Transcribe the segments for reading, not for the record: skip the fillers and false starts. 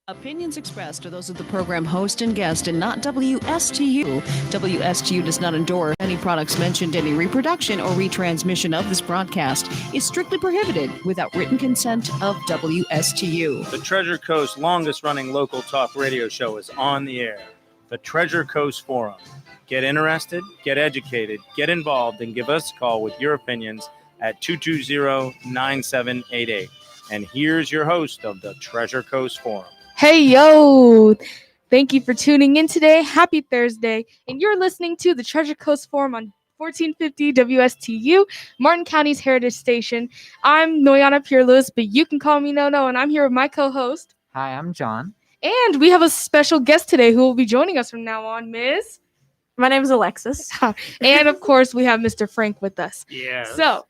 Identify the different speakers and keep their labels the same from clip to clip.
Speaker 1: Opinions expressed are those of the program host and guest and not WSTU. WSTU does not endorse any products mentioned. Any reproduction or retransmission of this broadcast is strictly prohibited without written consent of WSTU.
Speaker 2: The Treasure Coast longest-running local talk radio show is on the air. The Treasure Coast Forum. Get interested, get educated, get involved, and give us a call with your opinions at 220-9788. And here's your host of the Treasure Coast Forum.
Speaker 3: Hey, yo! Thank you for tuning in today. Happy Thursday. And you're listening to the Treasure Coast Forum on 1450 WSTU, Martin County's Heritage Station. I'm Noyana Pierre-Lewis, but you can call me No-No, and I'm here with my co-host.
Speaker 4: Hi, I'm John.
Speaker 3: And we have a special guest today who will be joining us from now on, Ms.
Speaker 5: My name is Alexis.
Speaker 3: And, of course, we have Mr. Frank with us.
Speaker 2: Yeah.
Speaker 3: So,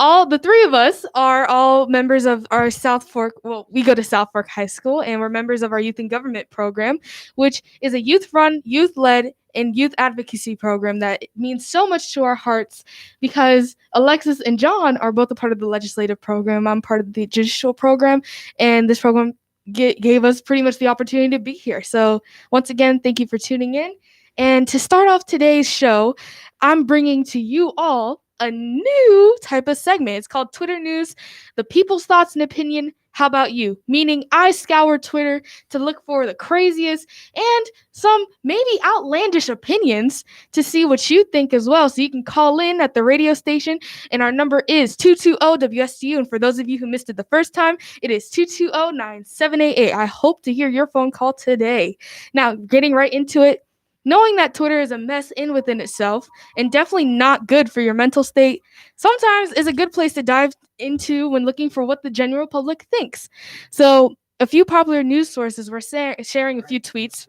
Speaker 3: all the three of us are all members of our South Fork. Well, we go to South Fork High School, and we're members of our Youth in Government program, which is a youth-run, youth-led, and youth advocacy program that means so much to our hearts because Alexis and John are both a part of the legislative program. I'm part of the judicial program, and this program gave us pretty much the opportunity to be here. So once again, thank you for tuning in. And to start off today's show, I'm bringing to you all a new type of segment. It's called Twitter News, the people's thoughts and opinion. How about you? Meaning I scour Twitter to look for the craziest and some maybe outlandish opinions to see what you think as well. So you can call in at the radio station, and our number is 220-WSTU. And for those of you who missed it the first time, it is 220-9788. I hope to hear your phone call today. Now, getting right into it. Knowing that Twitter is a mess in within itself and definitely not good for your mental state sometimes is a good place to dive into when looking for what the general public thinks. So a few popular news sources were sharing a few tweets,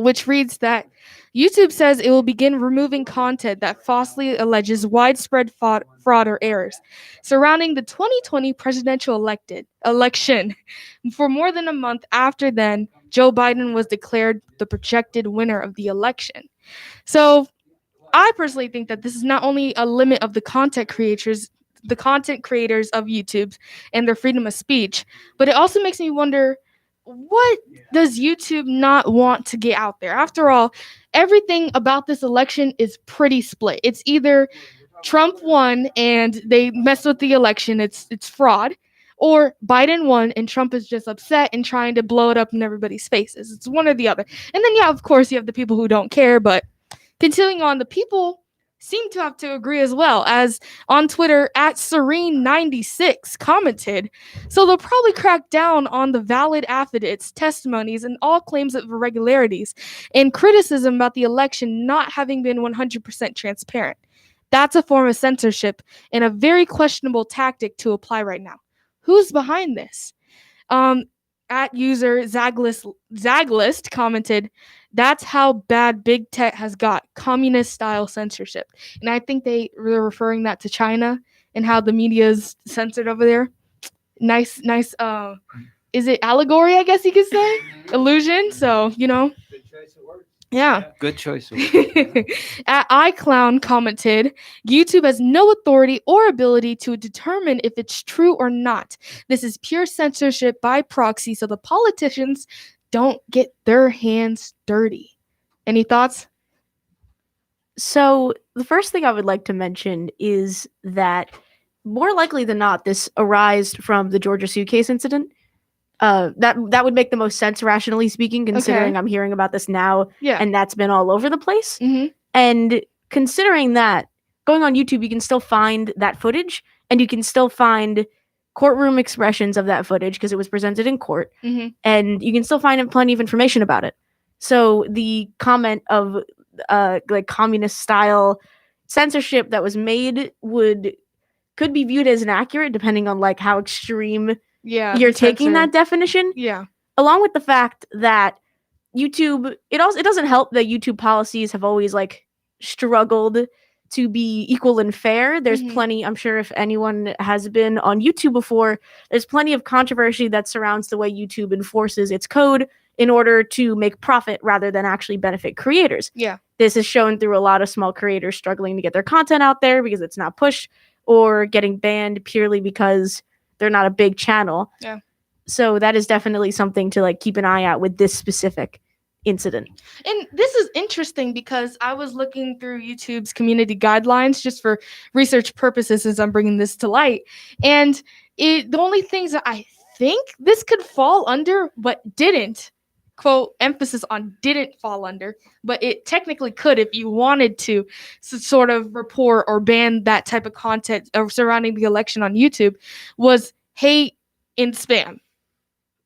Speaker 3: which reads that YouTube says it will begin removing content that falsely alleges widespread fraud or errors surrounding the 2020 presidential election. For more than a month after then, Joe Biden was declared the projected winner of the election. So I personally think that this is not only a limit of the content creators of YouTube and their freedom of speech, but it also makes me wonder, what does YouTube not want to get out there? After all, everything about this election is pretty split. It's either Trump won and they messed with the election, it's fraud, or Biden won and Trump is just upset and trying to blow it up in everybody's faces. It's one or the other. And then, yeah, of course, you have the people who don't care, but continuing on, the people seem to have to agree as well, as on Twitter, at Serene96 commented, so they'll probably crack down on the valid affidavits, testimonies, and all claims of irregularities, and criticism about the election not having been 100% transparent. That's a form of censorship and a very questionable tactic to apply right now. Who's behind this? At user Zaglist commented, that's how bad big tech has got, communist-style censorship. And I think they were referring that to China and how the media is censored over there. Nice, is it allegory, I guess you could say? Illusion, so, you know.
Speaker 4: Good choice of words.
Speaker 3: Yeah.
Speaker 4: Good choice of words.
Speaker 3: At iClown commented, YouTube has no authority or ability to determine if it's true or not. This is pure censorship by proxy, so the politicians don't get their hands dirty. Any thoughts?
Speaker 5: So the first thing I would like to mention is that more likely than not, this arised from the Georgia suitcase incident. That would make the most sense, rationally speaking, considering
Speaker 3: Okay.
Speaker 5: I'm hearing about this now,
Speaker 3: Yeah.
Speaker 5: and that's been all over the place.
Speaker 3: Mm-hmm.
Speaker 5: And considering that, going on YouTube, you can still find that footage, and you can still find courtroom expressions of that footage because it was presented in court,
Speaker 3: Mm-hmm.
Speaker 5: and you can still find plenty of information about it. So the comment of like communist style censorship that was made could be viewed as inaccurate depending on like how extreme you're taking that definition.
Speaker 3: Yeah.
Speaker 5: Along with the fact that YouTube, it doesn't help that YouTube policies have always like struggled to be equal and fair. There's
Speaker 3: Mhm.
Speaker 5: plenty, I'm sure if anyone has been on YouTube before, there's plenty of controversy that surrounds the way YouTube enforces its code in order to make profit rather than actually benefit creators.
Speaker 3: Yeah.
Speaker 5: This is shown through a lot of small creators struggling to get their content out there because it's not pushed, or getting banned purely because they're not a big channel.
Speaker 3: Yeah.
Speaker 5: So that is definitely something to like keep an eye out with this specific incident.
Speaker 3: And this is interesting because I was looking through YouTube's community guidelines just for research purposes as I'm bringing this to light. And the only things that I think this could fall under, but didn't, quote, emphasis on didn't fall under, but it technically could if you wanted to sort of report or ban that type of content surrounding the election on YouTube, was hate and spam.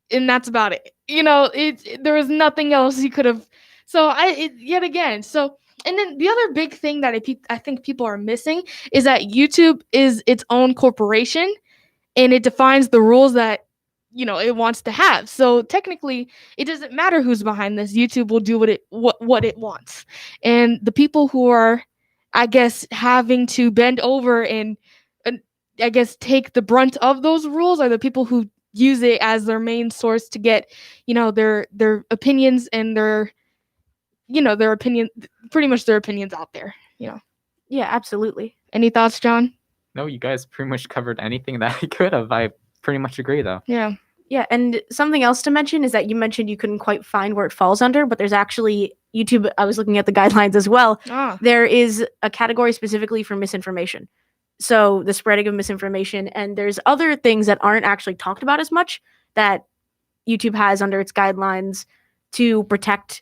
Speaker 3: And that's about it. There was nothing else he could have. So yet again. So, and then the other big thing that I think people are missing is that YouTube is its own corporation, and it defines the rules that it wants to have. So technically, it doesn't matter who's behind this. YouTube will do what it wants, and the people who are, I guess, having to bend over and I guess take the brunt of those rules are the people who use it as their main source to get their opinions and their opinion, pretty much their opinions out there.
Speaker 5: Yeah, absolutely.
Speaker 3: Any thoughts, John?
Speaker 4: No, you guys pretty much covered anything that I could have. I pretty much agree, though.
Speaker 3: Yeah.
Speaker 5: Yeah, and something else to mention is that you mentioned you couldn't quite find where it falls under, but there's actually YouTube. I was looking at the guidelines as well. There is a category specifically for misinformation. So the spreading of misinformation, and there's other things that aren't actually talked about as much that YouTube has under its guidelines to protect.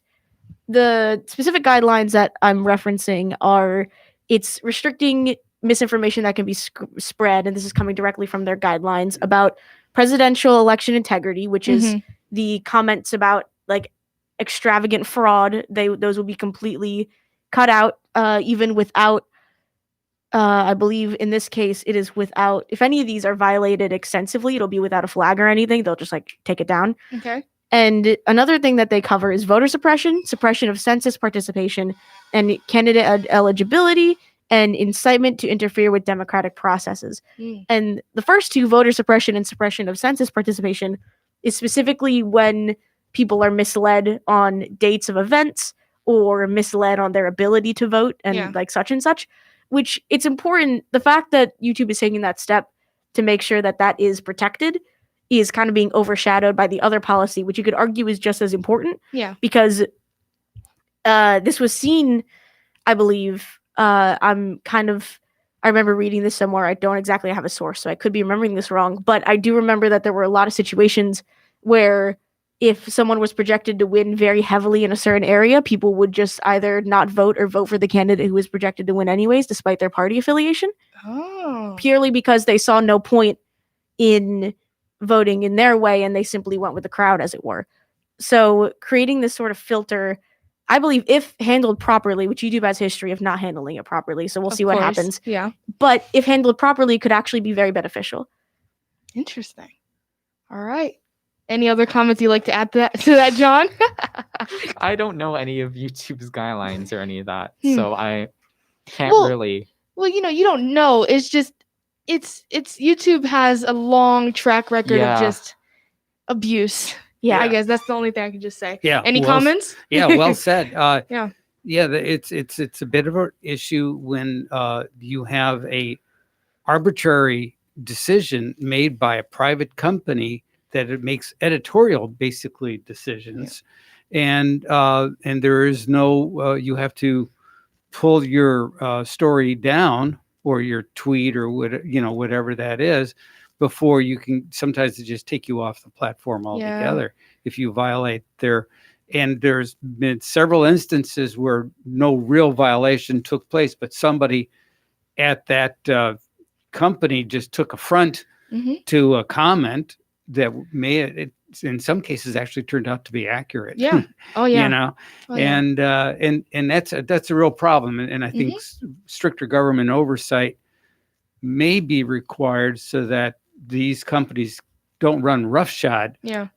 Speaker 5: The specific guidelines that I'm referencing are it's restricting misinformation that can be spread, and this is coming directly from their guidelines about presidential election integrity, which is the comments about like extravagant fraud. Those will be completely cut out, even without. I believe in this case, it is without, if any of these are violated extensively, it'll be without a flag or anything. They'll just like take it down.
Speaker 3: Okay.
Speaker 5: And another thing that they cover is voter suppression, suppression of census participation, and candidate eligibility, and incitement to interfere with democratic processes. And the first two, voter suppression and suppression of census participation, is specifically when people are misled on dates of events or misled on their ability to vote and like such and such. Which it's important, the fact that YouTube is taking that step to make sure that that is protected is kind of being overshadowed by the other policy, which you could argue is just as important.
Speaker 3: Yeah.
Speaker 5: Because this was seen, I believe, I remember reading this somewhere. I don't exactly have a source, so I could be remembering this wrong. But I do remember that there were a lot of situations where if someone was projected to win very heavily in a certain area, people would just either not vote or vote for the candidate who was projected to win anyways, despite their party affiliation. Purely because they saw no point in voting in their way, and they simply went with the crowd, as it were. So creating this sort of filter, I believe, if handled properly, which YouTube has history of not handling it properly, so we'll see what happens.
Speaker 3: Yeah.
Speaker 5: But if handled properly, could actually be very beneficial.
Speaker 3: Interesting. All right. Any other comments you'd like to add to that, John?
Speaker 4: I don't know any of YouTube's guidelines or any of that, so I can't really.
Speaker 3: Well, you don't know. It's just it's YouTube has a long track record of just abuse.
Speaker 5: Yeah,
Speaker 3: I guess that's the only thing I can just say.
Speaker 6: Yeah.
Speaker 3: Any comments?
Speaker 6: Yeah, well said.
Speaker 3: Yeah.
Speaker 6: It's a bit of an issue when you have a arbitrary decision made by a private company that it makes editorial basically decisions, and there is no you have to pull your story down or your tweet or whatever that is before you can. Sometimes they just take you off the platform altogether if you violate their. And there's been several instances where no real violation took place, but somebody at that company just took affront to a comment that may, in some cases, actually turned out to be accurate.
Speaker 3: Yeah. Oh yeah.
Speaker 6: And that's a real problem. And I think stricter government oversight may be required so that these companies don't run roughshod. Yeah.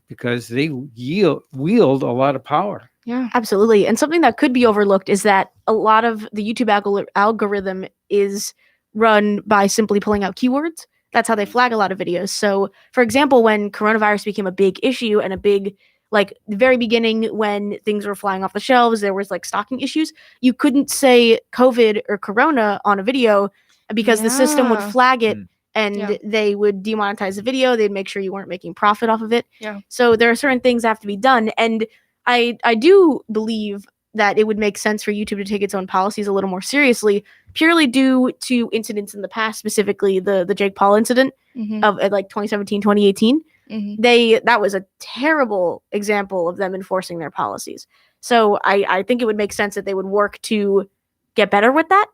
Speaker 6: Because they wield a lot of power.
Speaker 3: Yeah.
Speaker 5: Absolutely. And something that could be overlooked is that a lot of the YouTube algorithm is run by simply pulling out keywords. That's how they flag a lot of videos. So, for example, when coronavirus became a big issue and a big, like, the very beginning when things were flying off the shelves, there was like stocking issues. You couldn't say COVID or Corona on a video because the system would flag it and
Speaker 3: Yeah.
Speaker 5: they would demonetize the video. They'd make sure you weren't making profit off of it.
Speaker 3: Yeah.
Speaker 5: So there are certain things that have to be done, and I do believe that it would make sense for YouTube to take its own policies a little more seriously, purely due to incidents in the past, specifically the Jake Paul incident
Speaker 3: Mhm.
Speaker 5: of like 2017, 2018.
Speaker 3: Mhm.
Speaker 5: That was a terrible example of them enforcing their policies. So I think it would make sense that they would work to get better with that,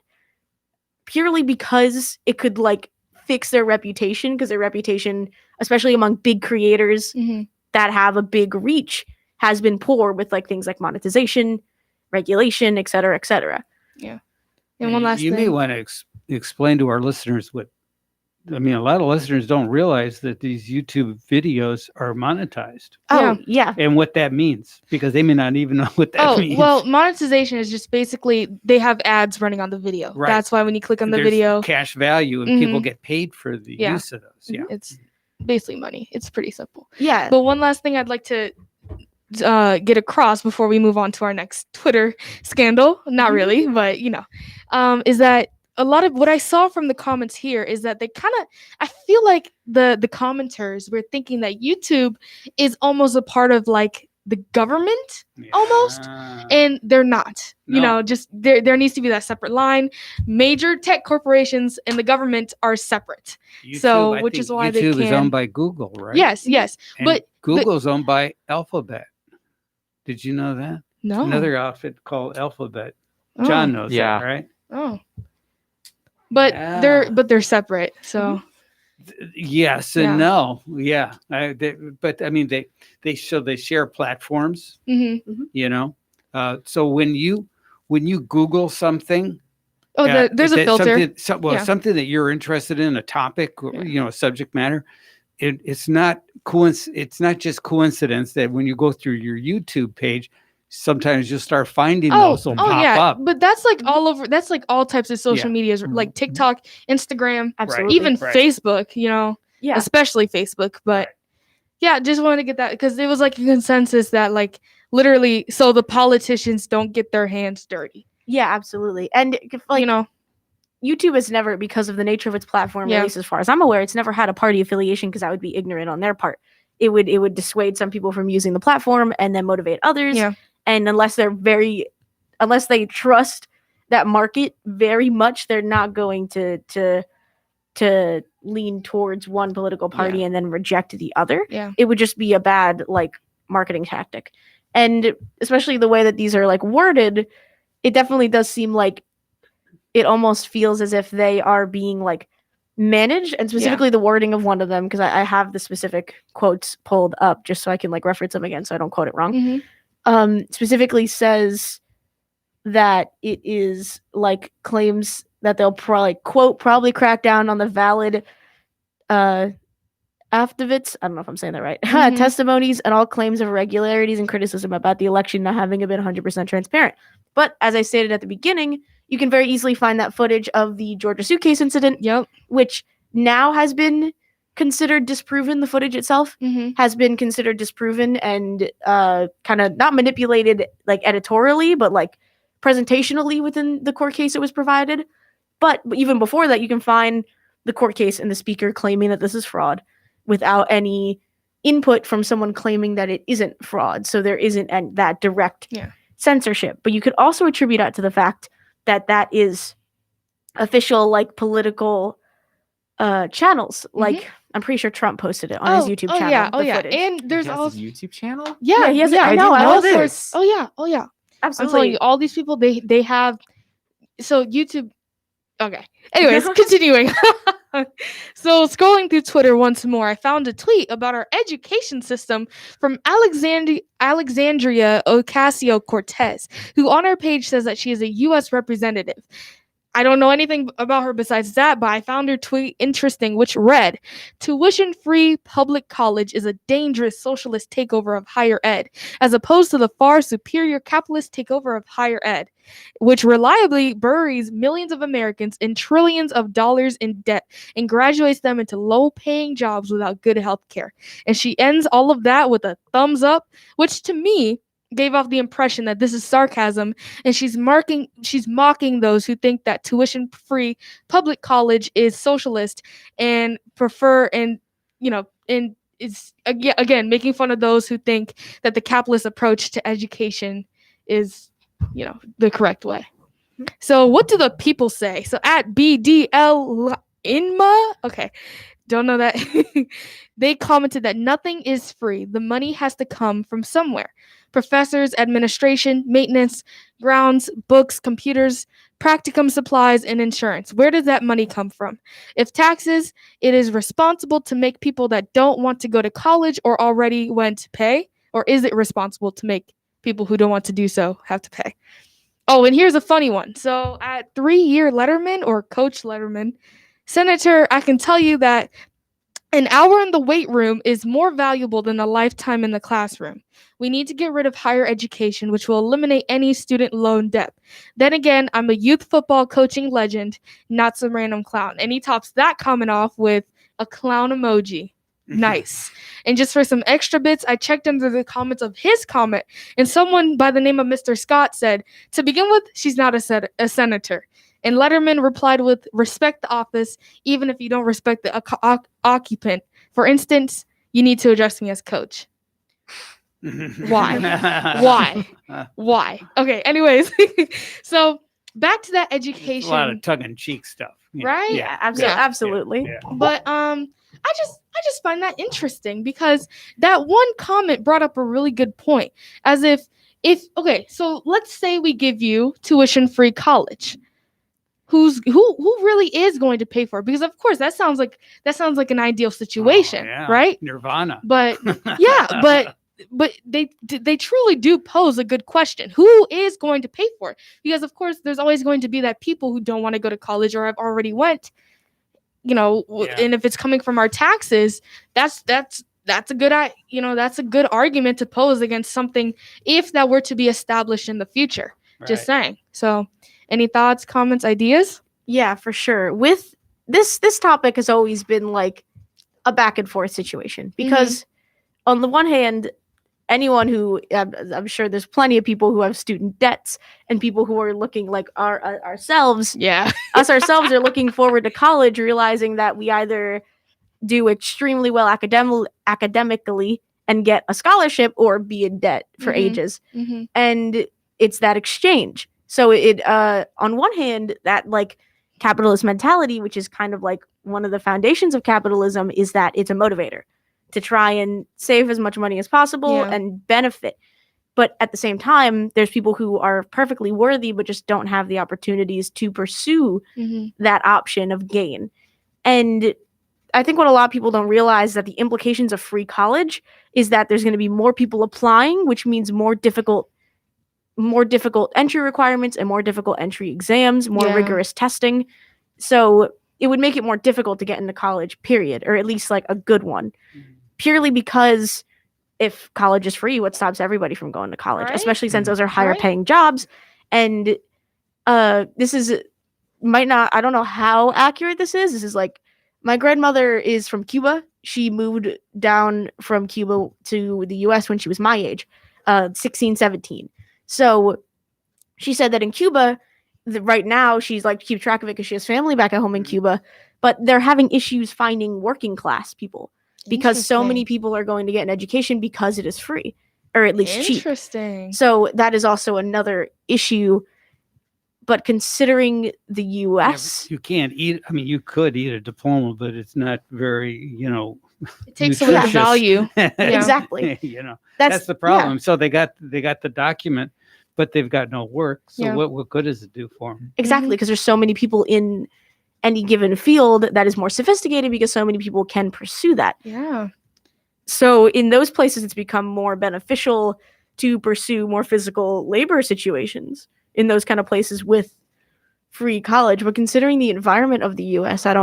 Speaker 5: purely because it could like fix their reputation, because their reputation, especially among big creators
Speaker 3: Mhm.
Speaker 5: that have a big reach, has been poor with like things like monetization, regulation, et cetera, et cetera.
Speaker 3: And one last
Speaker 6: you may
Speaker 3: thing.
Speaker 6: want to explain to our listeners what. I mean, a lot of listeners don't realize that these YouTube videos are monetized
Speaker 5: Oh, yeah.
Speaker 6: and what that means, because they may not even know what that
Speaker 3: Oh,
Speaker 6: means.
Speaker 3: well, monetization is just basically they have ads running on the video.
Speaker 6: Right.
Speaker 3: That's why when you click on the
Speaker 6: There's
Speaker 3: video,
Speaker 6: cash value, and people
Speaker 3: Mhm.
Speaker 6: get paid for the
Speaker 3: Yeah.
Speaker 6: use of those. Yeah.
Speaker 3: it's basically money. It's pretty simple.
Speaker 5: Yeah.
Speaker 3: But one last thing I'd like to get across before we move on to our next Twitter scandal, not really, but is that a lot of what I saw from the comments here is that they kind of, I feel like the commenters were thinking that YouTube is almost a part of like the government, almost.
Speaker 6: Yeah.
Speaker 3: And they're not.
Speaker 6: No.
Speaker 3: Just there needs to be that separate line. Major tech corporations and the government are separate. So,
Speaker 6: I
Speaker 3: which
Speaker 6: think
Speaker 3: is why they
Speaker 6: YouTube is
Speaker 3: can-
Speaker 6: owned by Google, right?
Speaker 3: Yes, yes.
Speaker 6: And
Speaker 3: but
Speaker 6: Google's owned by Alphabet. Did you know that?
Speaker 3: no.
Speaker 6: Another outfit called Alphabet.
Speaker 3: Oh,
Speaker 6: John knows
Speaker 4: Yeah.
Speaker 6: that, right?
Speaker 3: Oh. But
Speaker 6: Yeah.
Speaker 3: they're separate. So
Speaker 6: Yes
Speaker 3: Yeah.
Speaker 6: and no. Yeah. But I mean, they share platforms.
Speaker 3: mhm.
Speaker 6: You know, so when you Google something,
Speaker 3: Oh, there's a
Speaker 6: that
Speaker 3: filter.
Speaker 6: something,
Speaker 3: Yeah.
Speaker 6: something that you're interested in, a topic, or,
Speaker 3: Yeah.
Speaker 6: a subject matter. It's not It's not just coincidence that when you go through your YouTube page, sometimes you'll start finding those will pop
Speaker 3: yeah.
Speaker 6: up.
Speaker 3: But that's like all over. That's like all types of social
Speaker 6: Yeah.
Speaker 3: medias, like TikTok, Instagram,
Speaker 5: Absolutely.
Speaker 3: even
Speaker 6: Right.
Speaker 3: Facebook.
Speaker 5: Yeah.
Speaker 3: Especially Facebook. But
Speaker 6: Right.
Speaker 3: yeah, just wanted to get that because it was like a consensus that like literally, so the politicians don't get their hands dirty.
Speaker 5: Yeah, absolutely. And like YouTube has never, because of the nature of its platform,
Speaker 3: Yeah.
Speaker 5: at least as far as I'm aware, it's never had a party affiliation, because that would be ignorant on their part. It would dissuade some people from using the platform and then motivate others.
Speaker 3: Yeah.
Speaker 5: And unless they trust that market very much, they're not going to lean towards one political party and then reject the other.
Speaker 3: Yeah.
Speaker 5: It would just be a bad like marketing tactic. And especially the way that these are like worded, it definitely does seem like it almost feels as if they are being like managed, and specifically the wording of one of them, because I have the specific quotes pulled up just so I can like reference them again so I don't quote it wrong.
Speaker 3: Mhm.
Speaker 5: Specifically says that it is like claims that they'll probably crack down on the valid affidavits, I don't know if I'm saying that right,
Speaker 3: Mhm.
Speaker 5: testimonies and all claims of irregularities and criticism about the election not having been 100% transparent. But as I stated at the beginning, you can very easily find that footage of the Georgia suitcase incident,
Speaker 3: Yep.
Speaker 5: which now has been considered disproven. The footage itself
Speaker 3: Mhm.
Speaker 5: has been considered disproven and kind of not manipulated like editorially, but like presentationally within the court case it was provided. But even before that, you can find the court case and the speaker claiming that this is fraud without any input from someone claiming that it isn't fraud. So there isn't that direct
Speaker 3: Yeah.
Speaker 5: censorship. But you could also attribute that to the fact that that is official like political channels. Like I'm pretty sure Trump posted it on his YouTube channel.
Speaker 3: Yeah.
Speaker 5: the footage.
Speaker 3: And there's
Speaker 4: He has
Speaker 3: also
Speaker 4: his YouTube channel.
Speaker 3: yeah,
Speaker 5: he has.
Speaker 3: yeah.
Speaker 5: I know. I
Speaker 4: didn't
Speaker 5: love
Speaker 4: know
Speaker 5: this.
Speaker 4: this.
Speaker 3: Oh yeah. I'm telling
Speaker 5: Absolutely.
Speaker 3: you, all these people they have. So YouTube. Okay. Anyways, continuing. So scrolling through Twitter once more, I found a tweet about our education system from Alexandria Ocasio-Cortez, who on her page says that she is a U.S. representative. I don't know anything about her besides that, but I found her tweet interesting, which read, "Tuition-free public college is a dangerous socialist takeover of higher ed, as opposed to the far superior capitalist takeover of higher ed, which reliably buries millions of Americans in trillions of dollars in debt and graduates them into low-paying jobs without good health care." And she ends all of that with a thumbs up, which to me gave off the impression that this is sarcasm, and she's mocking those who think that tuition-free public college is socialist and is again making fun of those who think that the capitalist approach to education is, the correct way. So what do the people say? So at BDL Inma, okay, don't know that. They commented that nothing is free. The money has to come from somewhere. Professors, administration, maintenance, grounds, books, computers, practicum supplies, and insurance. Where does that money come from? If taxes, it is responsible to make people that don't want to go to college or already went pay? Or is it responsible to make people who don't want to do so have to pay? Oh, and here's a funny one. So at 3-year Letterman or Coach Letterman, Senator, I can tell you that an hour in the weight room is more valuable than a lifetime in the classroom. We need to get rid of higher education, which will eliminate any student loan debt. Then again, I'm a youth football coaching legend, not some random clown. And he tops that comment off with a clown emoji. Nice. And just for some extra bits, I checked under the comments of his comment, and someone by the name of Mr. Scott said, to begin with, she's not a senator. And Letterman replied with, respect the office, even if you don't respect the occupant. For instance, you need to address me as coach. Why? Why? Okay, anyways. So back to that education.
Speaker 6: A lot of tongue-in-cheek stuff.
Speaker 3: Right?
Speaker 5: Yeah, absolutely.
Speaker 6: Yeah.
Speaker 3: But I just find that interesting because that one comment brought up a really good point. As if okay, so let's say we give you tuition-free college. Who really is going to pay for it? Because of course that sounds like an ideal situation, right?
Speaker 6: Nirvana.
Speaker 3: But yeah, but they truly do pose a good question. Who is going to pay for it? Because of course there's always going to be that people who don't want to go to college or have already went, and if it's coming from our taxes, that's a good argument to pose against something if that were to be established in the future. Just saying. So any thoughts, comments, ideas?
Speaker 5: Yeah, for sure. With this topic has always been like a back and forth situation because on the one hand, anyone who I'm sure there's plenty of people who have student debts and people who are looking like ourselves.
Speaker 3: Yeah.
Speaker 5: Us ourselves are looking forward to college, realizing that we either do extremely well academically and get a scholarship or be in debt for ages. And it's that exchange. So it on one hand, that like capitalist mentality, which is kind of like one of the foundations of capitalism, is that it's a motivator to try and save as much money as possible and benefit. But at the same time, there's people who are perfectly worthy but just don't have the opportunities to pursue that option of gain. And I think what a lot of people don't realize that the implications of free college is that there's going to be more people applying, which means more difficult entry requirements and more difficult entry exams, more rigorous testing. So it would make it more difficult to get into college, period, or at least like a good one. Purely because if college is free, what stops everybody from going to college, especially since those are higher paying jobs. And this is I don't know how accurate this is. This is like, my grandmother is from Cuba. She moved down from Cuba to the US when she was my age, 16, 17. So she said that in Cuba, right now, she's like, keep track of it because she has family back at home in Cuba, but they're having issues finding working class people because so many people are going to get an education because it is free, or at least cheap.
Speaker 3: Interesting.
Speaker 5: So that is also another issue. But considering the U.S.,
Speaker 6: you can't eat. I mean, you could eat a diploma, but it's not very,
Speaker 3: it takes away the
Speaker 6: nutritious.
Speaker 3: value.
Speaker 5: Exactly.
Speaker 6: That's the problem. So they got the document, but they've got no work. So what good does it do for them?
Speaker 5: Exactly, because there's so many people in any given field that is more sophisticated because so many people can pursue that.
Speaker 3: Yeah.
Speaker 5: So in those places, it's become more beneficial to pursue more physical labor situations in those kind of places with free college. But considering the environment of the U.S., I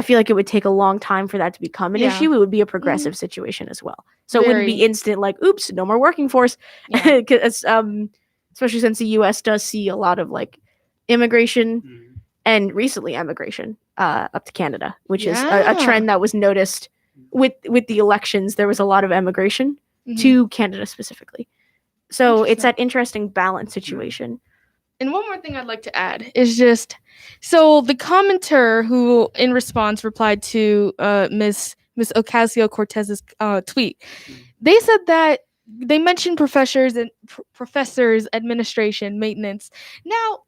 Speaker 5: feel like it would take a long time for that to become an issue. It would be a progressive situation as well. So it wouldn't be instant like, oops, no more working force. Especially since the U.S. does see a lot of like immigration and recently emigration up to Canada, which is a trend that was noticed with the elections. There was a lot of emigration to Canada specifically. So it's
Speaker 3: Interesting.
Speaker 5: that interesting balance situation.
Speaker 3: And one more thing I'd like to add is just so the commenter who, in response, replied to Miss Ocasio Cortez's tweet, they said that they mentioned professors and professors, administration, maintenance. Now,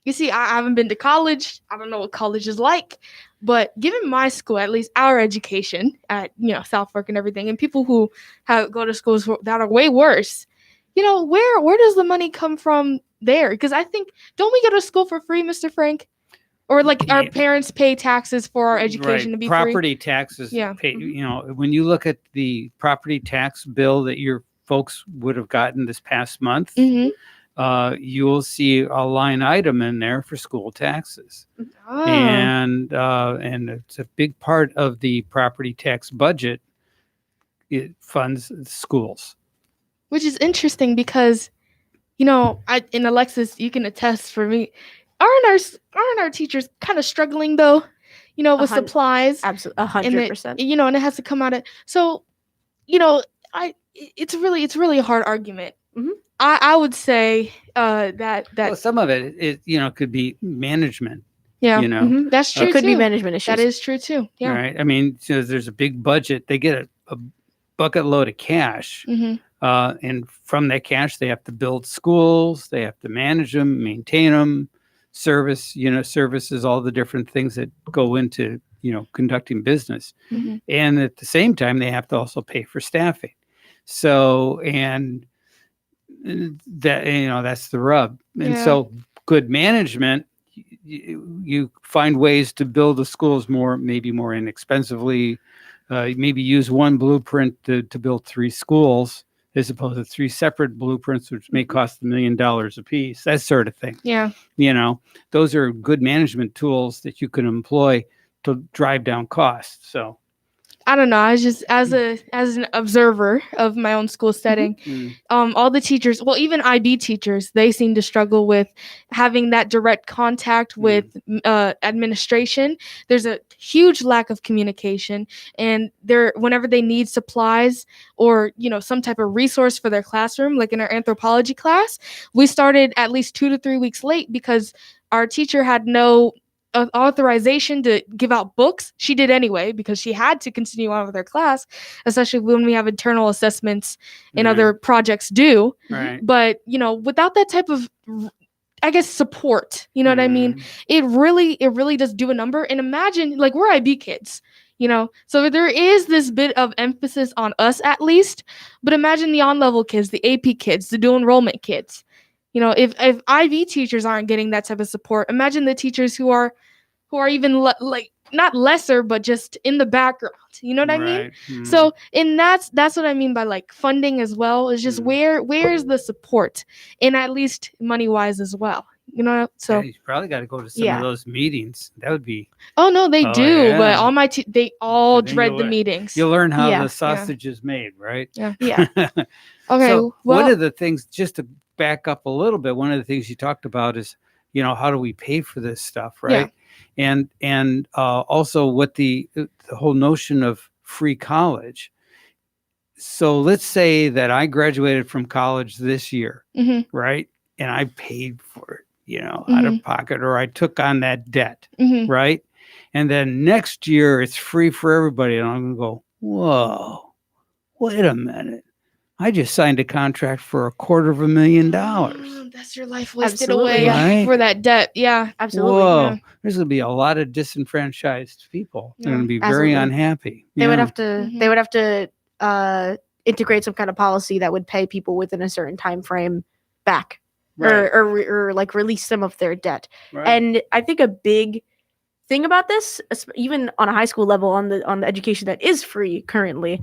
Speaker 3: you see, I haven't been to college. I don't know what college is like, but given my school, at least our education at South Fork and everything, and people who go to schools that are way worse, where does the money come from there? Because I think, don't we go to school for free, Mr. Frank? Or like our
Speaker 6: Yeah.
Speaker 3: parents pay taxes for our education to be free?
Speaker 6: Property taxes.
Speaker 3: Yeah.
Speaker 6: Pay, when you look at the property tax bill that your folks would have gotten this past month,
Speaker 3: Mm-hmm.
Speaker 6: you will see a line item in there for school taxes.
Speaker 3: Oh.
Speaker 6: And it's a big part of the property tax budget. It funds schools.
Speaker 3: Which is interesting because, and Alexis, you can attest for me. Aren't our teachers kind of struggling though? With
Speaker 5: 100
Speaker 3: supplies.
Speaker 5: Absolutely,
Speaker 3: And
Speaker 5: 100%.
Speaker 3: and it has to come out of. So, it's really a hard argument.
Speaker 5: Mhm.
Speaker 3: I would say that
Speaker 6: Well, some of it is, could be management.
Speaker 3: yeah,
Speaker 5: Mhm.
Speaker 3: that's true
Speaker 5: It could
Speaker 3: too.
Speaker 5: be management issues.
Speaker 3: That is true too. Yeah.
Speaker 6: Right. I mean, so there's a big budget. They get a bucket load of cash.
Speaker 3: Mm-hmm.
Speaker 6: And from that cash, they have to build schools. They have to manage them, maintain them, services, all the different things that go into, conducting business.
Speaker 3: Mhm.
Speaker 6: And at the same time, they have to also pay for staffing. So, and that, that's the rub. And
Speaker 3: Yeah.
Speaker 6: so good management, you find ways to build the schools maybe more inexpensively, maybe use one blueprint to build 3 schools as opposed to 3 separate blueprints, which may cost $1 million a piece, that sort of thing.
Speaker 3: Yeah.
Speaker 6: Those are good management tools that you can employ to drive down costs. So
Speaker 3: I don't know. I just as an observer of my own school setting, all the teachers, well, even IB teachers, they seem to struggle with having that direct contact with administration. There's a huge lack of communication, and whenever they need supplies or some type of resource for their classroom, like in our anthropology class, we started at least 2 to 3 weeks late because our teacher had no authorization to give out books. She did anyway because she had to continue on with her class, especially when we have internal assessments and other projects due.
Speaker 6: Right.
Speaker 3: But without that type of, I guess, support, you know what I mean? It really does do a number. And imagine, like, we're IB kids, so there is this bit of emphasis on us at least. But imagine the on-level kids, the AP kids, the dual enrollment kids. If IB teachers aren't getting that type of support, imagine the teachers who are even like not lesser, but just in the background. You know what I mean? So, and that's what I mean by like funding as well. Is just where's the support, and at least money wise as well. So
Speaker 6: you probably got to go to some of those meetings. That would be.
Speaker 3: Oh no, they do.
Speaker 6: Yeah.
Speaker 3: But all they all
Speaker 6: Then
Speaker 3: dread the meetings.
Speaker 6: You'll learn how
Speaker 5: Yeah.
Speaker 6: the sausage is made, right?
Speaker 3: Yeah.
Speaker 5: Yeah.
Speaker 3: Okay.
Speaker 6: So
Speaker 3: well,
Speaker 6: one of the things, just to back up a little bit, one of the things you talked about is, how do we pay for this stuff, right? And also what the whole notion of free college. So let's say that I graduated from college this year,
Speaker 3: mhm,
Speaker 6: right? And I paid for it, out
Speaker 3: Mhm.
Speaker 6: of pocket, or I took on that debt,
Speaker 3: mhm.
Speaker 6: right? And then next year it's free for everybody. And I'm going to go, whoa, wait a minute. I just signed a contract for $250,000.
Speaker 3: That's your life wasted
Speaker 5: Absolutely.
Speaker 3: away
Speaker 6: Right?
Speaker 3: for that debt. Yeah.
Speaker 5: Absolutely.
Speaker 6: Whoa,
Speaker 3: yeah.
Speaker 6: there's going to be a lot of disenfranchised people. They're
Speaker 3: Yeah,
Speaker 6: going to be very
Speaker 5: absolutely.
Speaker 6: unhappy.
Speaker 5: They would
Speaker 6: Yeah.
Speaker 5: have to.
Speaker 3: Mhm.
Speaker 5: They would have to integrate some kind of policy that would pay people within a certain time frame back,
Speaker 6: Right,
Speaker 5: or like release some of their debt.
Speaker 6: right.
Speaker 5: And I think a big thing about this, even on a high school level, on the education that is free currently,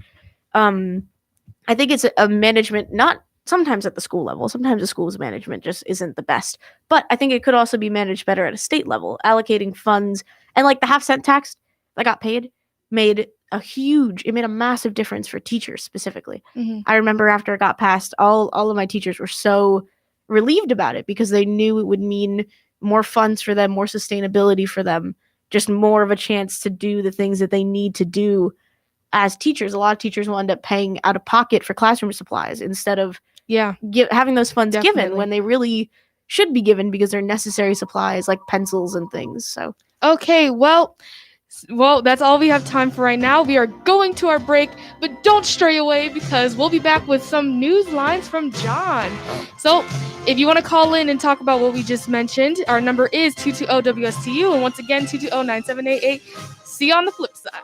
Speaker 5: I think it's a management, not sometimes at the school level. Sometimes the school's management just isn't the best. But I think it could also be managed better at a state level, allocating funds, and like the half-cent tax that got paid made a massive difference for teachers specifically.
Speaker 3: Mhm.
Speaker 5: I remember after it got passed, all of my teachers were so relieved about it because they knew it would mean more funds for them, more sustainability for them, just more of a chance to do the things that they need to do as teachers. A lot of teachers will end up paying out of pocket for classroom supplies instead of
Speaker 3: Yeah.
Speaker 5: having those funds given
Speaker 3: Definitely.
Speaker 5: when they really should be given because they're necessary supplies like pencils and things. So
Speaker 3: Okay, well, that's all we have time for right now. We are going to our break, but don't stray away because we'll be back with some news lines from John. So, if you want to call in and talk about what we just mentioned, our number is 220-WSTU, and once again, 220-9788. See you on the flip side.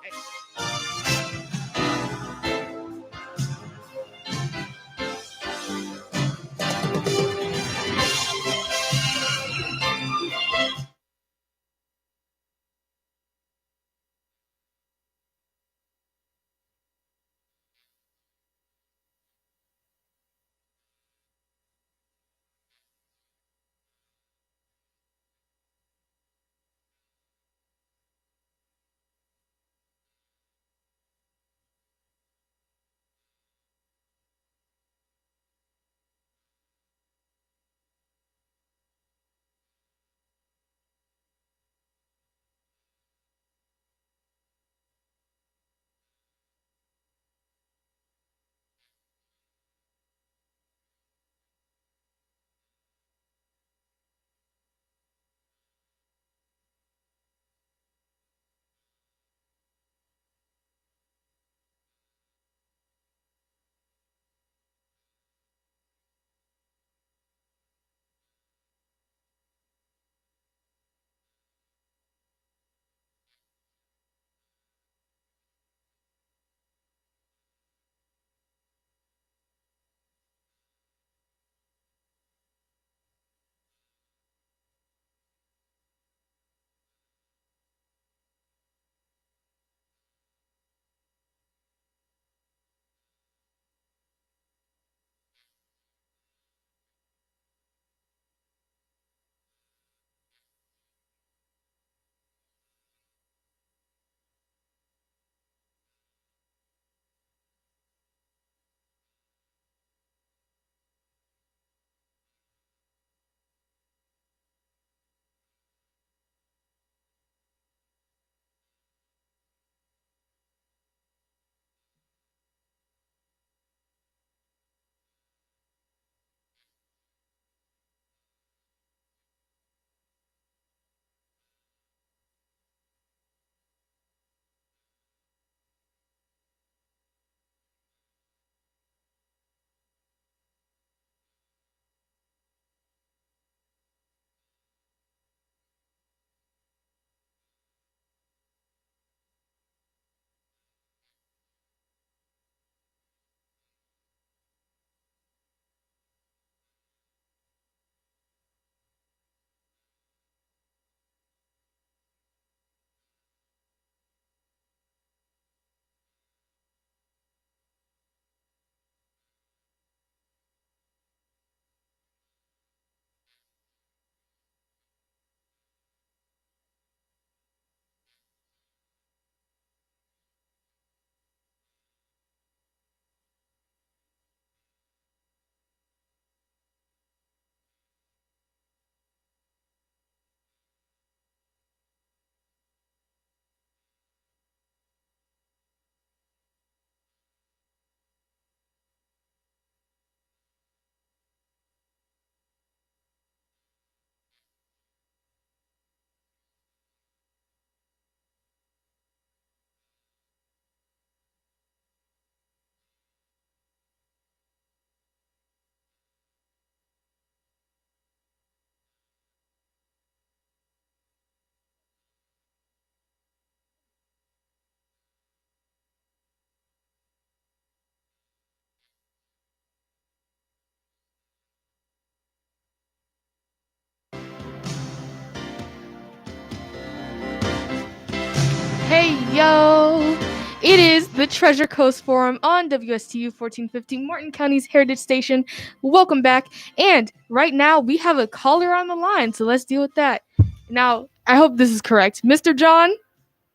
Speaker 3: Hey, yo! It is the Treasure Coast Forum on WSTU 1450, Morton County's Heritage Station. Welcome back. And right now, we have a caller on the line, so let's deal with that. Now, I hope this is correct. Mr. John?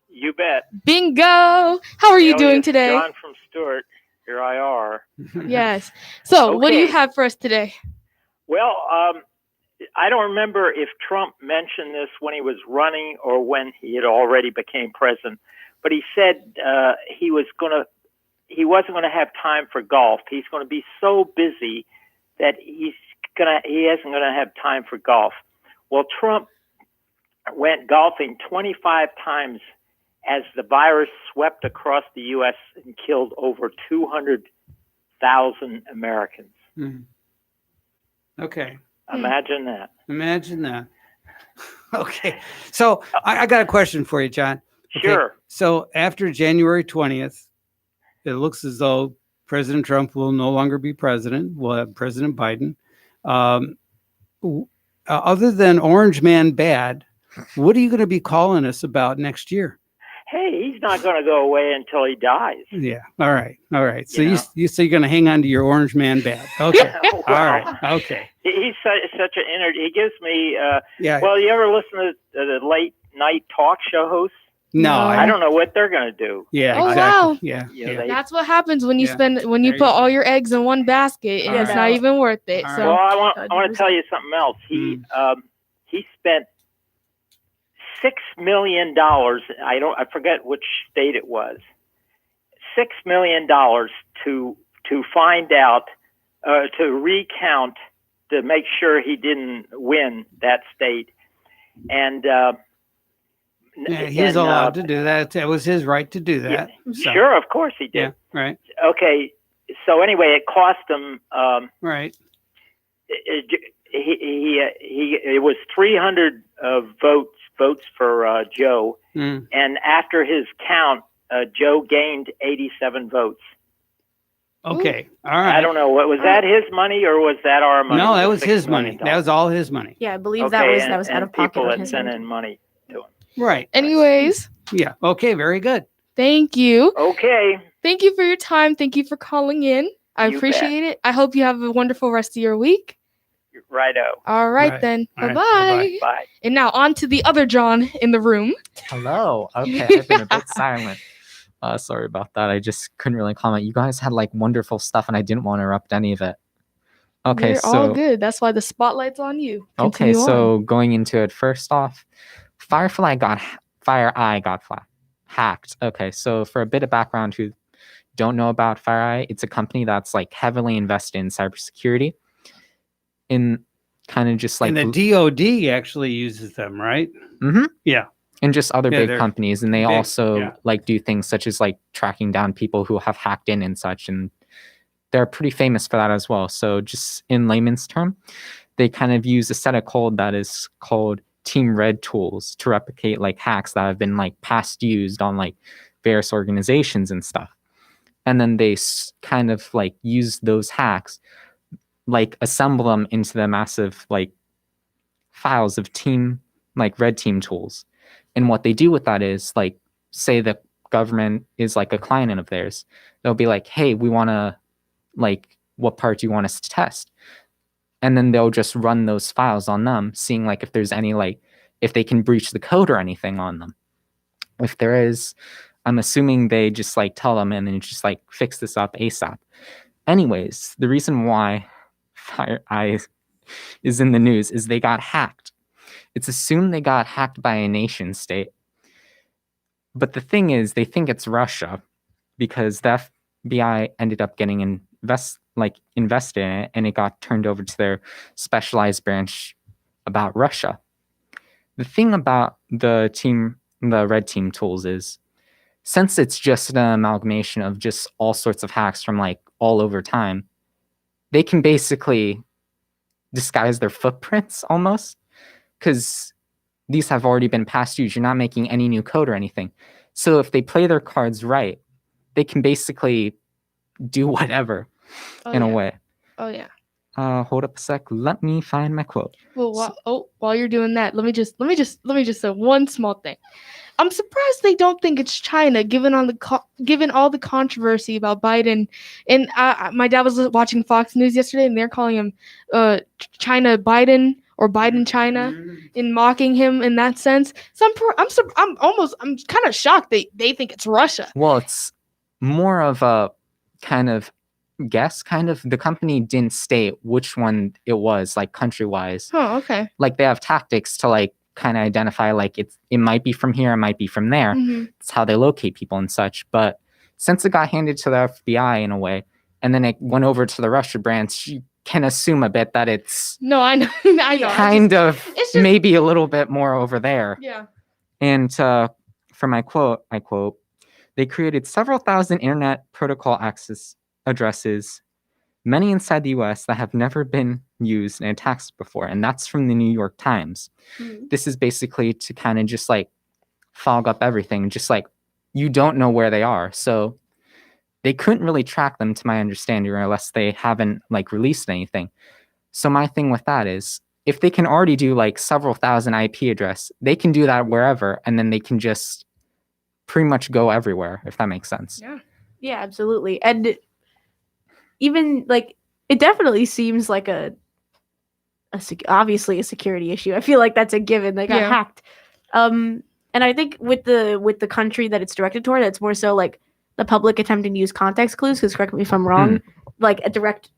Speaker 7: You bet.
Speaker 3: Bingo! How are you
Speaker 7: Hell
Speaker 3: doing
Speaker 7: yes,
Speaker 3: today?
Speaker 7: John from Stewart. Here I are.
Speaker 3: Yes. So, what do you
Speaker 7: Okay.
Speaker 3: have for us today?
Speaker 7: Well, I don't remember if Trump mentioned this when he was running or when he had already became president, but he said he wasn't going to have time for golf. He's going to be so busy that he isn't gonna have time for golf. Well, Trump went golfing 25 times as the virus swept across the U.S. and killed over 200,000 Americans.
Speaker 6: Okay.
Speaker 7: Imagine that.
Speaker 6: Imagine that. Okay. So I got a question for you, John. Okay.
Speaker 7: Sure.
Speaker 6: So after January 20th, it looks as though President Trump will no longer be president. We'll have President Biden. Other than Orange Man Bad, what are you going to be calling us about next year?
Speaker 7: Hey, he's not going to go away until he dies.
Speaker 6: Yeah. All right. All right. So
Speaker 7: You
Speaker 6: you say you're going to hang on to your Orange Man Bad. Okay.
Speaker 7: Well,
Speaker 6: All right. Okay.
Speaker 7: He's such an energy. He gives me.
Speaker 6: Yeah.
Speaker 7: Well, you ever listen to the late night talk show hosts?
Speaker 6: No.
Speaker 7: I don't know what they're going to do.
Speaker 6: Yeah.
Speaker 3: Oh,
Speaker 6: Exactly.
Speaker 3: wow.
Speaker 6: Yeah.
Speaker 7: You know,
Speaker 6: Yeah.
Speaker 7: they-
Speaker 3: That's what happens when you
Speaker 6: Yeah.
Speaker 3: spend when
Speaker 6: There
Speaker 3: you
Speaker 6: you
Speaker 3: put
Speaker 6: go.
Speaker 3: all your eggs in one basket, and
Speaker 6: All
Speaker 3: it's
Speaker 6: right.
Speaker 3: not even worth it.
Speaker 6: All
Speaker 3: So
Speaker 7: Well, I want to tell you something else. He spent $6 million. I forget which state it was. $6 million to find out, to recount, to make sure he didn't win that state. And
Speaker 6: Yeah, he's allowed to do that. It was his right to do that. So,
Speaker 7: Sure, of course he
Speaker 6: Yeah.
Speaker 7: did.
Speaker 6: Right.
Speaker 7: Okay, so anyway, it cost him.
Speaker 6: Right.
Speaker 7: It was 300 votes for Joe,
Speaker 6: Mm.
Speaker 7: and after his count, Joe gained 87 votes.
Speaker 6: Okay. All right.
Speaker 7: I don't know, was that his money or was that our money?
Speaker 6: No, that
Speaker 7: The
Speaker 6: was his
Speaker 7: $6
Speaker 6: money.
Speaker 7: million?
Speaker 6: That was all his money.
Speaker 5: Yeah, I believe
Speaker 7: Okay,
Speaker 5: that was out of pocket
Speaker 7: people
Speaker 5: on
Speaker 7: that
Speaker 5: his
Speaker 7: sent
Speaker 5: end.
Speaker 7: in money to him.
Speaker 6: Right.
Speaker 3: anyways,
Speaker 6: Yeah. Okay. Very good.
Speaker 3: thank you.
Speaker 7: Okay,
Speaker 3: Thank you for your time. Thank you for calling in. I
Speaker 7: You
Speaker 3: appreciate it. I hope you have a wonderful rest of your week.
Speaker 7: righto.
Speaker 3: All right,
Speaker 6: Right.
Speaker 3: then.
Speaker 6: All right.
Speaker 3: Bye-bye.
Speaker 7: Bye.
Speaker 3: And now on to the other John in the room.
Speaker 4: Hello. Okay, I've been a bit silent. Sorry about that. I just couldn't really comment. You guys had like wonderful stuff, and I didn't want to interrupt any of it. Okay,
Speaker 3: You're
Speaker 4: so
Speaker 3: all good. That's why the spotlight's on you.
Speaker 4: okay,
Speaker 3: Continue on.
Speaker 4: so going into it, first off, FireEye got hacked. Okay, so for a bit of background, who don't know about FireEye, it's a company that's like heavily invested in cybersecurity, in kind of just like
Speaker 6: and the DOD actually uses them, right?
Speaker 4: Mhm.
Speaker 6: Yeah.
Speaker 4: and just other
Speaker 6: Yeah,
Speaker 4: big
Speaker 6: they're
Speaker 4: companies, and they
Speaker 6: big,
Speaker 4: also
Speaker 6: yeah.
Speaker 4: like do things such as like tracking down people who have hacked in and such, and they're pretty famous for that as well. So just in layman's term, they kind of use a set of code that is called Team Red tools to replicate like hacks that have been like past used on like various organizations and stuff. And then they kind of like use those hacks, like assemble them into the massive like files of team like red team tools. And what they do with that is like, say the government is like a client of theirs, they'll be like, hey, we want to like, what part do you want us to test? And then they'll just run those files on them, seeing like if there's any like, if they can breach the code or anything on them. If there is, I'm assuming they just like tell them and then just like fix this up ASAP. Anyways, the reason why FireEye is in the news is they got hacked. It's assumed they got hacked by a nation state. But the thing is, they think it's Russia because the FBI ended up getting invested in it, and it got turned over to their specialized branch about Russia. The thing about the red team tools is, since it's just an amalgamation of just all sorts of hacks from like all over time, they can basically disguise their footprints almost, because these have already been past used. You're not making any new code or anything. So if they play their cards right, they can basically do whatever in a way.
Speaker 3: Oh yeah.
Speaker 4: Hold up a sec. Let me find my quote.
Speaker 3: Well, while you're doing that, let me just say one small thing. I'm surprised they don't think it's China, given all the controversy about Biden. And my dad was watching Fox News yesterday, and they're calling him China Biden or Biden China, in mocking him in that sense. So I'm kind of shocked they think it's Russia.
Speaker 4: Well, it's more of a kind of guess. Kind of, the company didn't state which one it was, like country wise.
Speaker 3: Oh, okay.
Speaker 4: Like they have tactics to like kind of identify like it might be from here, it might be from there.
Speaker 3: Mhm.
Speaker 4: It's how they locate people and such. But since it got handed to the FBI in a way, and then it went over to the Russia branch, can assume a bit that it's
Speaker 3: No, I know. I know.
Speaker 5: Yeah.
Speaker 4: kind of
Speaker 3: it's just-
Speaker 4: maybe a little bit more over there.
Speaker 3: Yeah.
Speaker 4: And for my quote, I quote, "They created several thousand internet protocol access addresses, many inside the US, that have never been used in attacks before." And that's from the New York Times.
Speaker 5: Mhm.
Speaker 4: This is basically to kind of just like fog up everything, just like you don't know where they are. So they couldn't really track them, to my understanding, unless they haven't like released anything. So my thing with that is, if they can already do like several thousand IP address, they can do that wherever, and then they can just pretty much go everywhere, if that makes sense.
Speaker 3: Yeah.
Speaker 5: Yeah, absolutely. And even like it definitely seems like obviously a security issue. I feel like that's a given. They got
Speaker 3: Yeah.
Speaker 5: hacked. And I think with the country that it's directed toward, it's more so like the public attempting to use context clues, because correct me if I'm wrong, like a direct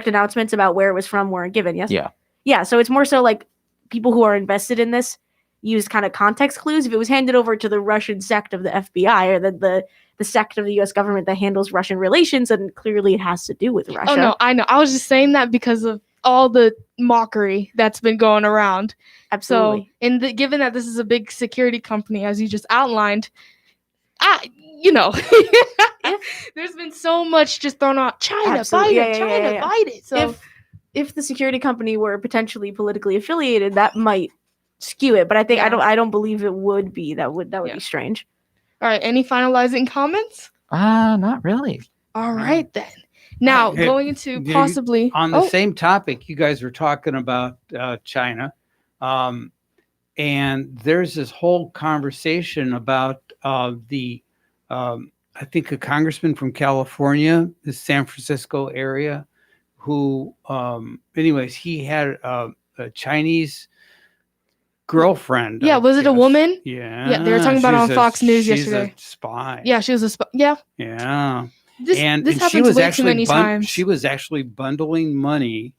Speaker 5: announcements about where it was from weren't given. Yes.
Speaker 4: Yeah.
Speaker 5: Yeah. So it's more so like people who are invested in this use kind of context clues. If it was handed over to the Russian sect of the FBI or the sect of the U.S. government that handles Russian relations, then clearly it has to do with Russia.
Speaker 3: Oh no, I know. I was just saying that because of all the mockery that's been going around.
Speaker 5: Absolutely.
Speaker 3: So, given that this is a big security company, as you just outlined, there's been so much just thrown out. China,
Speaker 5: Absolutely.
Speaker 3: Biden, China, Biden. So,
Speaker 5: if the security company were potentially politically affiliated, that might skew it. But I think
Speaker 3: Yeah.
Speaker 5: I don't believe it would be. That would
Speaker 3: Yeah.
Speaker 5: be strange.
Speaker 3: all right. Any finalizing comments?
Speaker 4: Not really.
Speaker 3: All right then. Now
Speaker 6: Hey,
Speaker 3: going into
Speaker 6: you-
Speaker 3: possibly
Speaker 6: On the same topic, you guys were talking about China, and there's this whole conversation about I think a congressman from California, the San Francisco area, who, anyways, he had a Chinese girlfriend.
Speaker 3: Yeah,
Speaker 6: I
Speaker 3: was it a
Speaker 6: guess.
Speaker 3: woman?
Speaker 5: Ah,
Speaker 3: they were talking about it on
Speaker 6: she's
Speaker 3: Fox News
Speaker 6: she's
Speaker 3: yesterday.
Speaker 6: A spy.
Speaker 3: Yeah, she was a yeah.
Speaker 6: Yeah.
Speaker 3: This
Speaker 6: and
Speaker 3: this
Speaker 6: she
Speaker 3: happens
Speaker 6: was
Speaker 3: way
Speaker 6: actually
Speaker 3: too many times.
Speaker 6: she was actually bundling money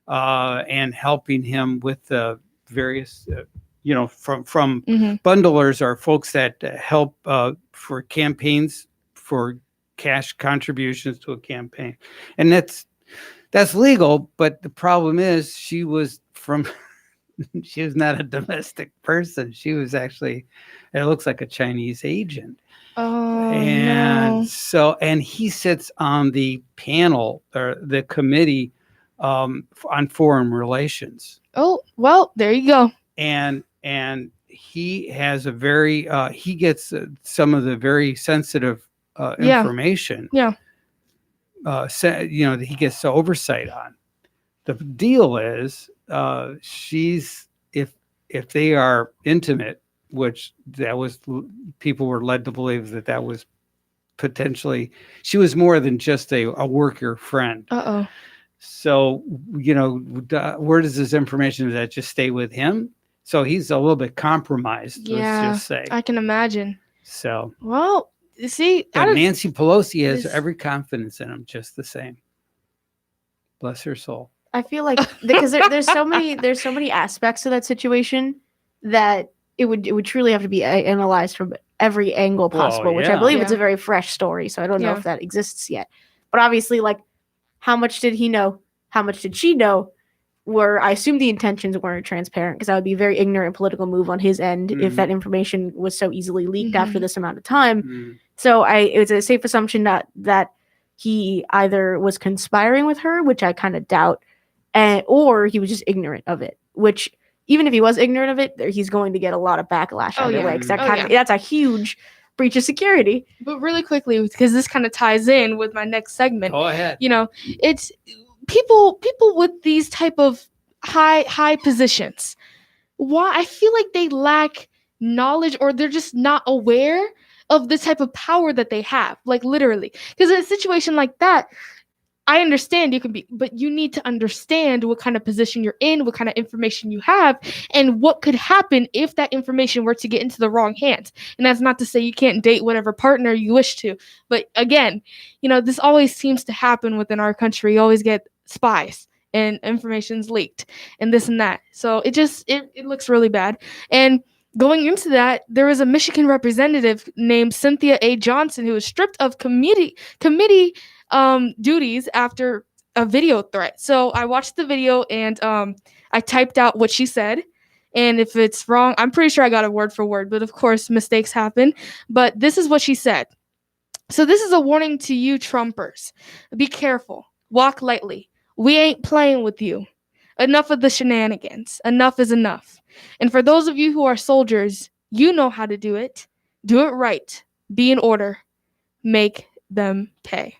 Speaker 6: and helping him with the various from
Speaker 3: Mhm.
Speaker 6: bundlers are folks that help for campaigns for cash contributions to a campaign, and that's legal, but the problem is she was not a domestic person. She was actually, it looks like, a Chinese agent.
Speaker 3: Oh
Speaker 6: And
Speaker 3: no.
Speaker 6: so, and he sits on the panel or the committee on foreign relations,
Speaker 3: Oh well, there you go.
Speaker 6: and he has a very he gets some of the very sensitive
Speaker 3: Yeah.
Speaker 6: information.
Speaker 3: Yeah.
Speaker 6: That he gets the oversight on. The deal is, she's if they are intimate, which people were led to believe that was potentially, she was more than just a worker friend.
Speaker 3: Uh-oh.
Speaker 6: So, where does this information, does that just stay with him? So he's a little bit compromised,
Speaker 3: Yeah,
Speaker 6: let's just say.
Speaker 3: I can imagine.
Speaker 6: So,
Speaker 3: Well, see,
Speaker 6: but Nancy Pelosi has
Speaker 3: this-
Speaker 6: every confidence in him just the same. Bless her soul.
Speaker 5: I feel like because there's so many aspects to that situation that it would truly have to be analyzed from every angle
Speaker 6: Well,
Speaker 5: possible, which I
Speaker 6: yeah.
Speaker 5: believe it's
Speaker 3: Yeah.
Speaker 5: a very fresh story. So I don't know
Speaker 3: Yeah.
Speaker 5: if that exists yet. But obviously, like, how much did he know? How much did she know? I assume the intentions weren't transparent, because that would be a very ignorant political move on his end if
Speaker 6: Mhm.
Speaker 5: that information was so easily leaked
Speaker 3: Mhm.
Speaker 5: after this amount of time.
Speaker 6: Mm.
Speaker 5: So it's a safe assumption that he either was conspiring with her, which I kind of doubt, or he was just ignorant of it. Which, even if he was ignorant of it, he's going to get a lot of backlash
Speaker 3: Oh,
Speaker 5: either
Speaker 3: yeah.
Speaker 5: way, because
Speaker 3: Oh,
Speaker 5: that's a huge breach of security.
Speaker 3: But really quickly, because this kind of ties in with my next segment.
Speaker 6: Go ahead.
Speaker 3: It's people with these type of high positions. Why I feel like they lack knowledge, or they're just not aware of the type of power that they have, like literally. Because in a situation like that, I understand you can be, but you need to understand what kind of position you're in, what kind of information you have, and what could happen if that information were to get into the wrong hands. And that's not to say you can't date whatever partner you wish to. But again, this always seems to happen within our country. You always get spies and information's leaked and this and that. So it looks really bad. And going into that, there was a Michigan representative named Cynthia A. Johnson who was stripped of committee duties after a video threat. So I watched the video and I typed out what she said. And if it's wrong, I'm pretty sure I got it word for word, but of course mistakes happen. But this is what she said. So this is a warning to you Trumpers. Be careful. Walk lightly. We ain't playing with you. Enough of the shenanigans. Enough is enough. And for those of you who are soldiers, you know how to do it. Do it right. Be in order. Make them pay.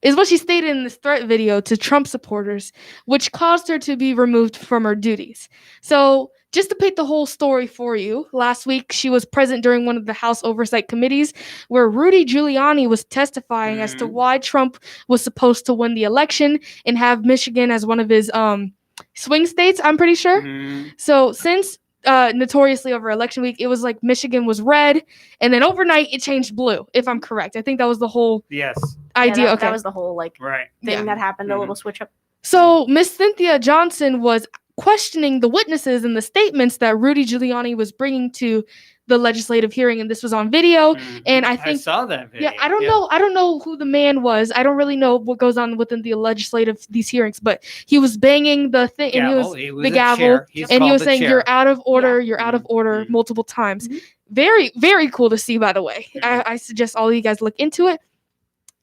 Speaker 3: Is what she stated in this threat video to Trump supporters, which caused her to be removed from her duties. So just to paint the whole story for you, last week she was present during one of the House Oversight Committees where Rudy Giuliani was testifying as to why Trump was supposed to win the election and have Michigan as one of his swing states, I'm pretty sure. So since notoriously over election week, it was like Michigan was red, and then overnight it changed blue, if I'm correct. I think that was the whole
Speaker 6: Yes.
Speaker 3: idea.
Speaker 5: that,
Speaker 3: Okay.
Speaker 5: that was the whole like
Speaker 6: Right.
Speaker 5: thing that happened, a little switch up.
Speaker 3: So Miss Cynthia Johnson was questioning the witnesses and the statements that Rudy Giuliani was bringing to the legislative hearing, and this was on video. And I think
Speaker 6: saw that video.
Speaker 3: yeah, I don't know who the man was. I don't really know what goes on within the these hearings, but he was banging the thing and he was the
Speaker 6: a
Speaker 3: gavel,
Speaker 6: chair. He's
Speaker 3: and he
Speaker 6: called
Speaker 3: was
Speaker 6: the
Speaker 3: saying
Speaker 6: chair.
Speaker 3: you're out of order,
Speaker 5: Yeah.
Speaker 3: you're out of order
Speaker 6: Mhm.
Speaker 3: multiple times.
Speaker 5: Mhm.
Speaker 3: Very, very cool to see, by the way. I suggest all of you guys look into it.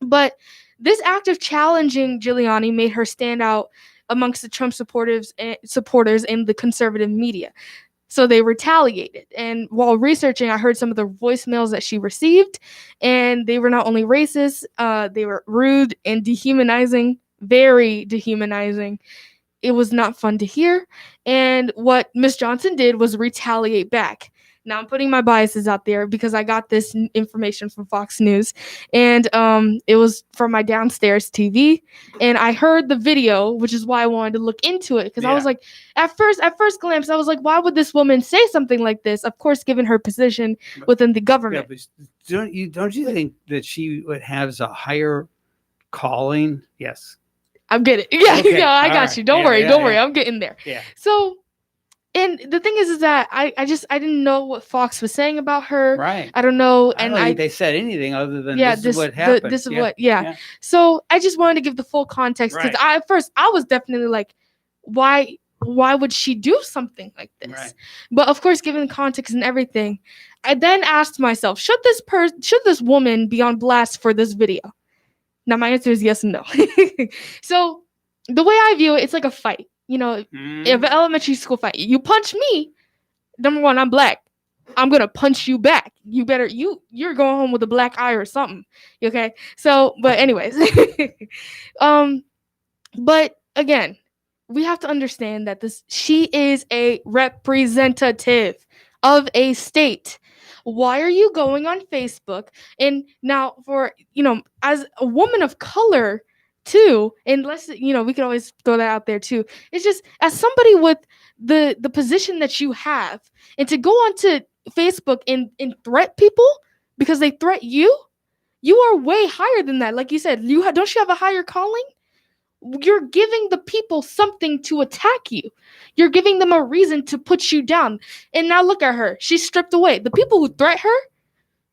Speaker 3: But this act of challenging Giuliani made her stand out amongst the Trump supporters in the conservative media. So they retaliated. And while researching, I heard some of the voicemails that she received, and they were not only racist, they were rude and dehumanizing, very dehumanizing. It was not fun to hear. And what Miss Johnson did was retaliate back. Now I'm putting my biases out there because I got this information from Fox News, and it was from my downstairs TV, and I heard the video, which is why I wanted to look into it, because I was
Speaker 6: Yeah.
Speaker 3: like, at first glance, I was like, why would this woman say something like this? Of course, given her position within the
Speaker 6: Yeah,
Speaker 3: government.
Speaker 6: but don't you think that she would have a higher calling? Yes.
Speaker 3: I'm getting yeah,
Speaker 6: Okay,
Speaker 3: yeah, I
Speaker 6: all
Speaker 3: got
Speaker 6: right.
Speaker 3: you. Don't
Speaker 6: Yeah,
Speaker 3: worry,
Speaker 6: yeah,
Speaker 3: don't worry.
Speaker 6: yeah.
Speaker 3: I'm getting there.
Speaker 6: Yeah.
Speaker 3: So, and the thing is that I didn't know what Fox was saying about her.
Speaker 6: Right.
Speaker 3: I don't know,
Speaker 6: I
Speaker 3: and
Speaker 6: don't think they said anything other than
Speaker 3: yeah,
Speaker 6: this is what happened.
Speaker 3: this is
Speaker 6: Yeah.
Speaker 3: what, yeah.
Speaker 6: Yeah.
Speaker 3: So I just wanted to give the full context because
Speaker 6: Right.
Speaker 3: at first I was definitely like, why would she do something like this?
Speaker 6: Right.
Speaker 3: But of course, given the context and everything, I then asked myself, should this woman be on blast for this video? Now my answer is yes and no. So the way I view it, it's like a fight. You know,
Speaker 6: Mm.
Speaker 3: if an elementary school fight, you punch me, number one, I'm black. I'm gonna punch you back. You're going home with a black eye or something. Okay. So, but anyways, but again, we have to understand that she is a representative of a state. Why are you going on Facebook? And now for, as a woman of color too, and we could always throw that out there too. It's just as somebody with the position that you have, and to go onto Facebook and threat people because they threat you, you are way higher than that. Like you said, don't you have a higher calling? You're giving the people something to attack you. You're giving them a reason to put you down. And now look at her. She's stripped away. The people who threat her,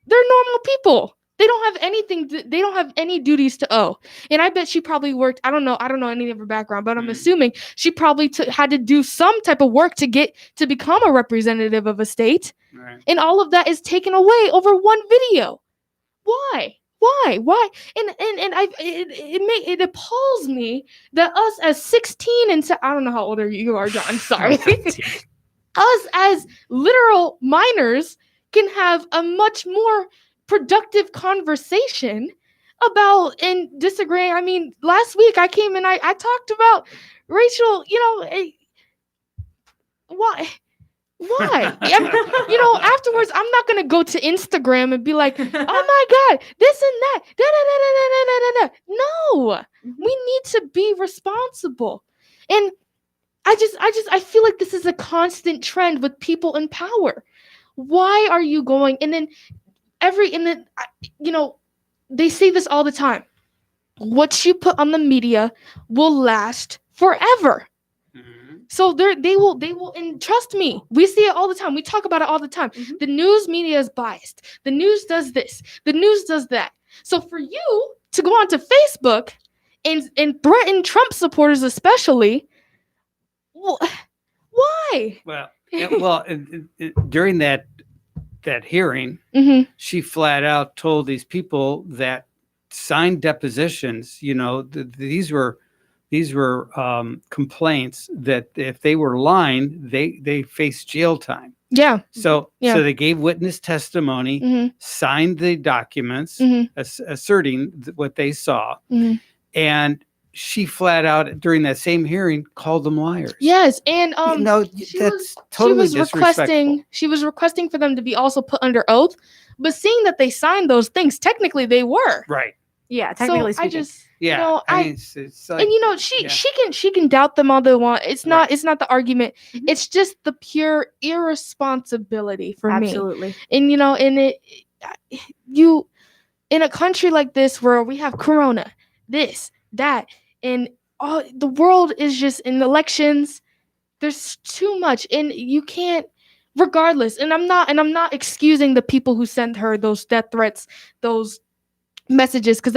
Speaker 3: they're normal people. They don't have anything. They don't have any duties to owe. And I bet she probably worked. I don't know any of her background, but I'm assuming she probably had to do some type of work to become a representative of a state.
Speaker 6: Right.
Speaker 3: And all of that is taken away over one video. Why? And it appalls me that us as 16 and I don't know how old you are, John. Sorry. Us as literal minors can have a much more productive conversation about and disagree. I mean, last week I came and I talked about Rachel, why? Afterwards, I'm not going to go to Instagram and be like, oh my God, this and that. No, we need to be responsible. And I feel like this is a constant trend with people in power. Why are you going? And then they say this all the time. What you put on the media will last forever. So they will, and trust me, we see it all the time. We talk about it all the time.
Speaker 5: Mhm.
Speaker 3: The news media is biased. The news does this. The news does that. So for you to go onto Facebook and threaten Trump supporters especially. Why?
Speaker 6: Well, during that hearing,
Speaker 3: Mm-hmm.
Speaker 6: she flat out told these people that signed depositions. These were complaints that if they were lying, they faced jail time.
Speaker 3: Yeah.
Speaker 6: So
Speaker 3: Yeah.
Speaker 6: so they gave witness testimony,
Speaker 3: Mm-hmm.
Speaker 6: signed the documents,
Speaker 3: Mm-hmm.
Speaker 6: asserting what they saw,
Speaker 3: Mm-hmm.
Speaker 6: and she flat out during that same hearing called them liars.
Speaker 3: Yes, and
Speaker 6: That's totally disrespectful.
Speaker 3: she was requesting for them to be also put under oath, but seeing that they signed those things, technically they were.
Speaker 6: Right.
Speaker 5: Yeah, technically
Speaker 3: So I
Speaker 5: speaking.
Speaker 3: just
Speaker 6: Yeah.
Speaker 3: I
Speaker 6: mean, it's like,
Speaker 3: and
Speaker 6: yeah.
Speaker 3: she can doubt them all they want. It's not
Speaker 6: Right.
Speaker 3: it's not the argument.
Speaker 5: Mhm.
Speaker 3: It's just the pure irresponsibility for me.
Speaker 5: Absolutely.
Speaker 3: And you in a country like this where we have corona, this, that, and all the world is just in elections, there's too much and you can't regardless. And I'm not excusing the people who sent her those death threats, those messages, because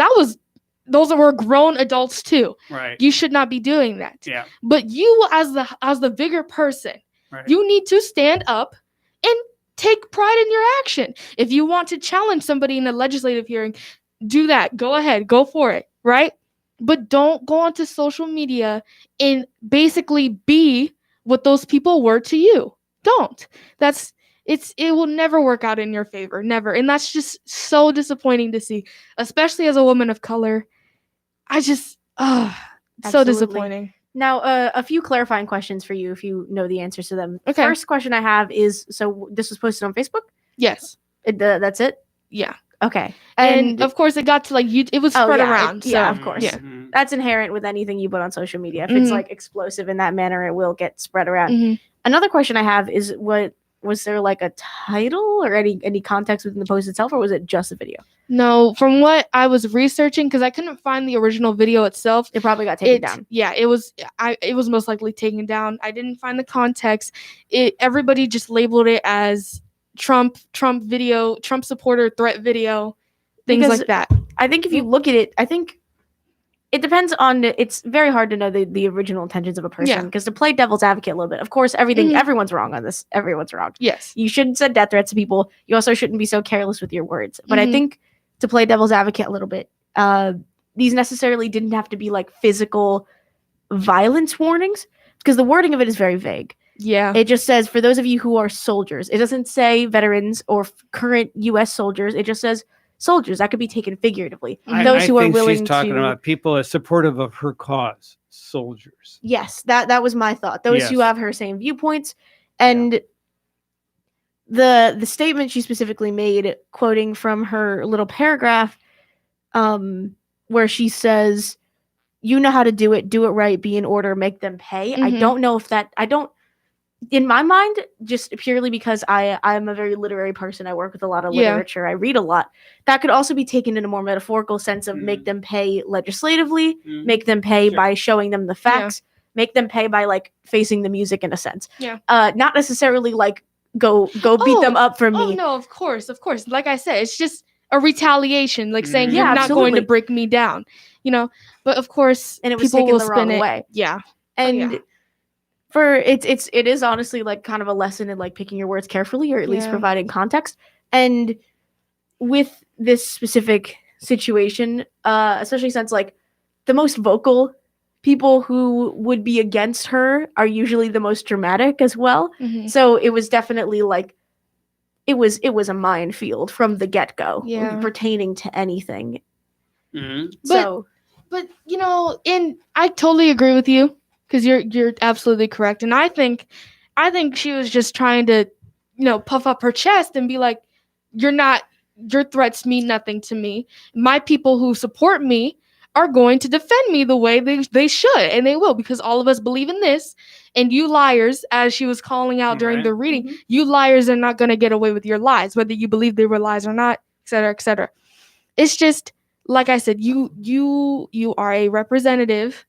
Speaker 3: those were grown adults too.
Speaker 6: Right.
Speaker 3: You should not be doing that.
Speaker 6: Yeah.
Speaker 3: But you as the bigger person,
Speaker 6: Right.
Speaker 3: you need to stand up and take pride in your action. If you want to challenge somebody in a legislative hearing, do that. Go ahead. Go for it. Right? But don't go onto social media and basically be what those people were to you. Don't. It will never work out in your favor. Never. And that's just so disappointing to see, especially as a woman of color. I just so
Speaker 5: Absolutely.
Speaker 3: disappointing.
Speaker 5: Now, a few clarifying questions for you if you know the answers to them.
Speaker 3: Okay.
Speaker 5: First question I have is, so this was posted on Facebook?
Speaker 3: Yes.
Speaker 5: That's it?
Speaker 3: Yeah.
Speaker 5: Okay.
Speaker 3: And of course, it got to it was
Speaker 5: Oh,
Speaker 3: spread
Speaker 5: yeah,
Speaker 3: around.
Speaker 5: yeah,
Speaker 3: so,
Speaker 5: of course.
Speaker 3: Yeah.
Speaker 6: Mhm.
Speaker 5: that's inherent with anything you put on social media. If it's
Speaker 3: Mhm.
Speaker 5: like explosive in that manner, it will get spread around.
Speaker 3: Mhm.
Speaker 5: Another question I have is, was there like a title or any context within the post itself, or was it just a video?
Speaker 3: No, from what I was researching, because I couldn't find the original video itself.
Speaker 5: It probably got taken down.
Speaker 3: Yeah, it was most likely taken down. I didn't find the context. Everybody just labeled it as Trump video, Trump supporter threat video, things
Speaker 5: Because
Speaker 3: like that.
Speaker 5: I think if you look at it, I think it depends on. It's very hard to know the original intentions of a person,
Speaker 3: Yeah.
Speaker 5: because to play devil's advocate a little bit, of course,
Speaker 3: Mhm.
Speaker 5: everyone's wrong on this. Everyone's wrong.
Speaker 3: Yes.
Speaker 5: You shouldn't send death threats to people. You also shouldn't be so careless with your words. But I
Speaker 3: Mhm.
Speaker 5: think to play devil's advocate a little bit, these necessarily didn't have to be like physical violence warnings, because the wording of it is very vague.
Speaker 3: Yeah.
Speaker 5: It just says, for those of you who are soldiers. It doesn't say veterans or current U.S. soldiers. It just says soldiers. That could be taken figuratively. Those
Speaker 6: I
Speaker 5: who are
Speaker 6: think
Speaker 5: willing
Speaker 6: she's talking
Speaker 5: to.
Speaker 6: about people as supportive of her cause, soldiers.
Speaker 5: Yes, that was my thought. Those who
Speaker 6: Yes.
Speaker 5: have her same viewpoints. And the statement she specifically made, quoting from her little paragraph, where she says, "You know how to do it right, be in order, make them pay." I
Speaker 3: Mhm.
Speaker 5: don't know if that in my mind, just purely because I'm a very literary person. I work with a lot of
Speaker 3: Yeah.
Speaker 5: literature. I read a lot. That could also be taken in a more metaphorical sense of make them pay legislatively, make them pay
Speaker 6: Sure.
Speaker 5: by showing them the facts, make them pay by like facing the music in a sense.
Speaker 3: Yeah.
Speaker 5: Not necessarily like go beat them up for
Speaker 3: Oh
Speaker 5: me.
Speaker 3: no, of course. Like I said, it's just a retaliation, like saying
Speaker 6: Mhm.
Speaker 3: you're
Speaker 5: Yeah,
Speaker 3: not going to
Speaker 5: absolutely.
Speaker 3: break me down, But of course,
Speaker 5: And it was
Speaker 3: people
Speaker 5: taken
Speaker 3: will
Speaker 5: the
Speaker 3: spin
Speaker 5: wrong
Speaker 3: it.
Speaker 5: way.
Speaker 3: Yeah.
Speaker 5: And
Speaker 3: yeah.
Speaker 5: for it is honestly like kind of a lesson in like picking your words carefully, or at least
Speaker 3: Yeah.
Speaker 5: providing context. And with this specific situation, especially since like the most vocal people who would be against her are usually the most dramatic as well.
Speaker 3: Mhm.
Speaker 5: So it was definitely like it was a minefield from the get-go,
Speaker 3: Yeah.
Speaker 5: pertaining to anything.
Speaker 6: Mhm.
Speaker 3: But and I totally agree with you, because you're absolutely correct. And I think she was just trying to, puff up her chest and be like, your threats mean nothing to me. My people who support me are going to defend me the way they should, and they will, because all of us believe in this. And you liars, as she was calling out during
Speaker 6: Right.
Speaker 3: the reading,
Speaker 5: Mhm.
Speaker 3: you liars are not going to get away with your lies, whether you believe they were lies or not, et cetera, et cetera. It's just, like I said, you are a representative,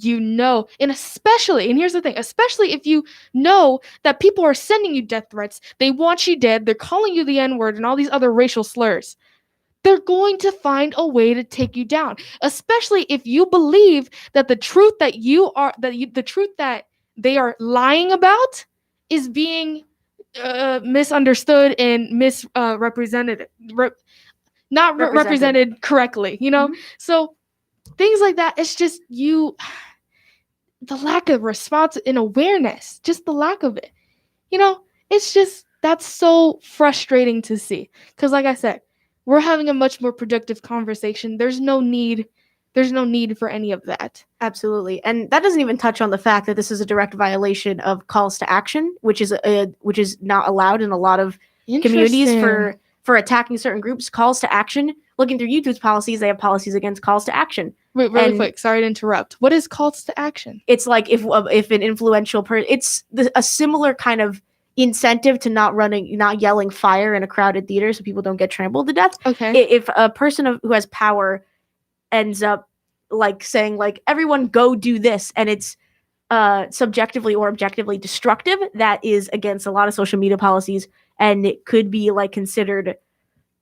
Speaker 3: and especially, and here's the thing, especially if you know that people are sending you death threats, they want you dead, they're calling you the N-word and all these other racial slurs. they're going to find a way to take you down, especially if you believe that the truth that the truth that they are lying about is being misunderstood and misrepresented, not represented correctly, you know? So things like that, it's just the lack of response and awareness, just the lack of it, you know? It's just, that's so frustrating to see. Because like I said, we're having a much more productive conversation. There's no need for any of that.
Speaker 5: Absolutely. And that doesn't even touch on the fact that this is a direct violation of calls to action, which is not allowed in a lot of communities for attacking certain groups. Calls to action. Looking through YouTube's policies, they have policies against calls to action.
Speaker 3: Wait, really quick. Sorry to interrupt. What is calls to action?
Speaker 5: It's like if an influential person, it's a similar kind of incentive to not yelling fire in a crowded theater so people don't get trampled to death.
Speaker 3: Okay.
Speaker 5: If a person who has power ends up like saying like everyone go do this, and it's subjectively or objectively destructive, that is against a lot of social media policies, and it could be like considered,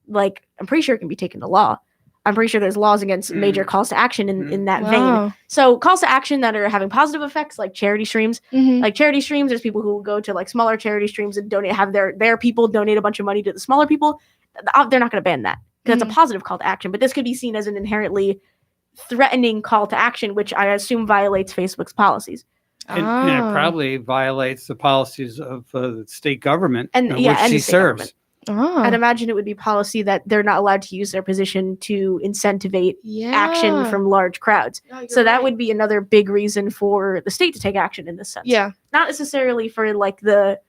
Speaker 5: like, I'm pretty sure it can be taken to law. I'm pretty sure there's laws against major calls to action in that vein. So calls to action that are having positive effects, like charity streams. Like charity streams, there's people who will go to like smaller charity streams and donate, have their people donate a bunch of money to the smaller people. They're not going to ban that because it's a positive call to action. But this could be seen as an inherently threatening call to action, which I assume violates Facebook's policies.
Speaker 6: And it probably violates the policies of the state government
Speaker 5: and
Speaker 6: which she serves.
Speaker 5: I'd imagine it would be policy that they're not allowed to use their position to incentivate action from large crowds.
Speaker 3: No,
Speaker 5: so that would be another big reason for the state to take action in this sense.
Speaker 3: Yeah.
Speaker 5: Not necessarily for like the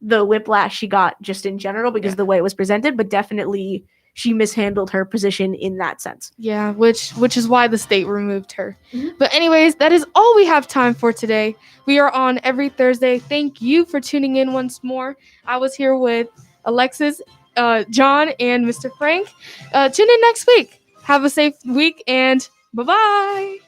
Speaker 5: whiplash she got just in general because of the way it was presented, but definitely she mishandled her position in that sense.
Speaker 3: Yeah, which is why the state removed her. But anyways, that is all we have time for today. We are on every Thursday. Thank you for tuning in once more. I was here with Alexis, John, and Mr. Frank. Tune in next week. Have a safe week, and bye-bye.